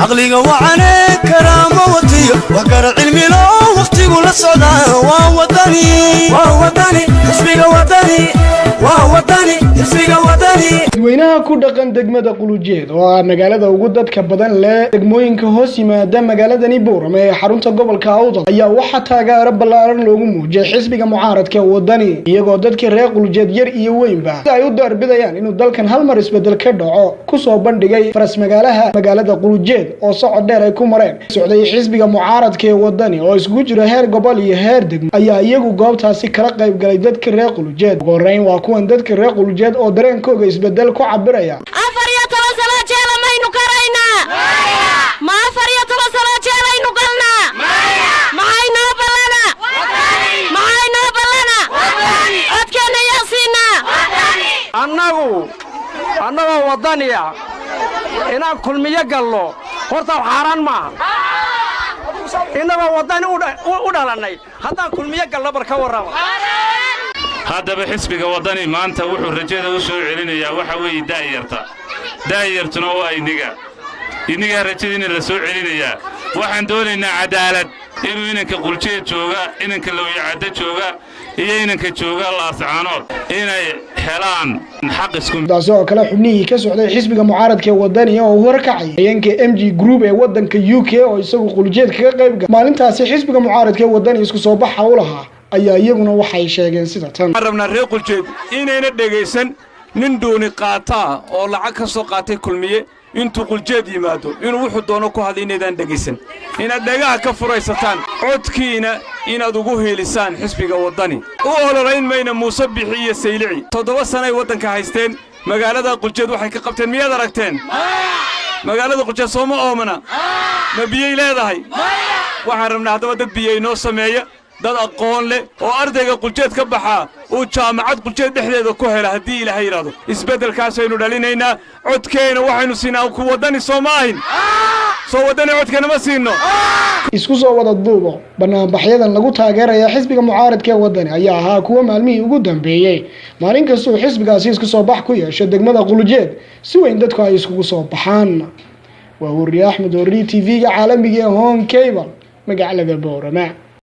عقلي وعنا كرام وطيب وقرع علمي لو وقتي ولا الصدى ووطني حسبي وطني ووطني حسبي وطني dadweynaha ku dhaqan degmada Qulujeed oo ah magaalada ugu dadka badan leh degmooyinka hoos yimaada magaaladani Boorama ee xarunta gobolka Awdal ayaa waxa taageero ballaaran loogu muujiyay xisbiga mucaaradka wadani iyagoo dadka reer Qulujeed yar iyo weynba ay u darbidayaan inuu dalkan hal mar isbedel ka dhaco ku soo bandhigay faras magaalada Qulujeed oo socod dheer ay ku mareen socday xisbiga mucaaradka wadani oo isku jira heer gobol iyo heer degmo ayaa iyagu goobtaasi kala qayb galay dadka reer Qulujeed go'reyn waa kuwan dadka reer Qulujeed oo dareenkooda isbedel ku cabiraya annagu wadaniya inaan kulmiye gallo horta xaraan ma innagu wadani u dhalanay haddaan kulmiye gallo barka warraba haddaba xisbiga wadani maanta wuxuu rajada u soo celinayaa waxa weeye daayartuna oo iniga rajadiina la soo celinayaa waxaan doonaynaa cadaalad inuu inanka Qulujeed jooga inanka Lawiyacada jooga iyo inanka jooga Laascaanood inay helaan xaq isku taasoo kala xubnihii ka socday xisbiga mucaaradka wadani oo horkacay ayeenka MG Group ee wadanka UK oo isagu Qulujeed kaga qayb galay maalintaasi xisbiga mucaaradka wadani isku soo baxa u lahaa ayaa iyaguna waxay sheegeen sida tan rabna reer Qulujeed inayna dhageysan nin dooni qaata oo lacag ka soo qaatay kulmiye intuu Qulujeed yimaado inuu wuxuu doono ku hadlaynaydaan dhageysan inaad dhagaha ka furaysataan codkiina inaad ugu heelisaan xisbiga wadani u ololayn mayna Muuse Bixiye Saylici 7 sano ay wadanka haysteen magaalada Qulujeed waxay ka qabteen miyaad aragteen magaalada Qulujeed Soomaa oomana ma biyay leedahay waxaan rabnaa hadaba dad biyay noo sameeya dad aqoon leh oo ardayga Qulujeed ka baxa oo jaamacad Qulujeed dhexdeeda ku hela hadii Ilaahay yiraahdo isbedelkaas aynu dhalinaynaa codkeena waxaynu siinaa ku wadani Soomaaliin soo wadani codkeena ma siino isku soo wada duubo barnaamijyadan lagu taageerayo xisbiga mucaaradka wadani ayaa ahaa kuwa maalmihii ugu dambeeyay maalin kasta oo xisbigaasi isku soo bax ku yeeshay degmada Qulujeed si weyn dadku ay isku soo baxaan waa Wariye Axmed oo TV-ga caalamiga ee Home Cable magaalada Boorama.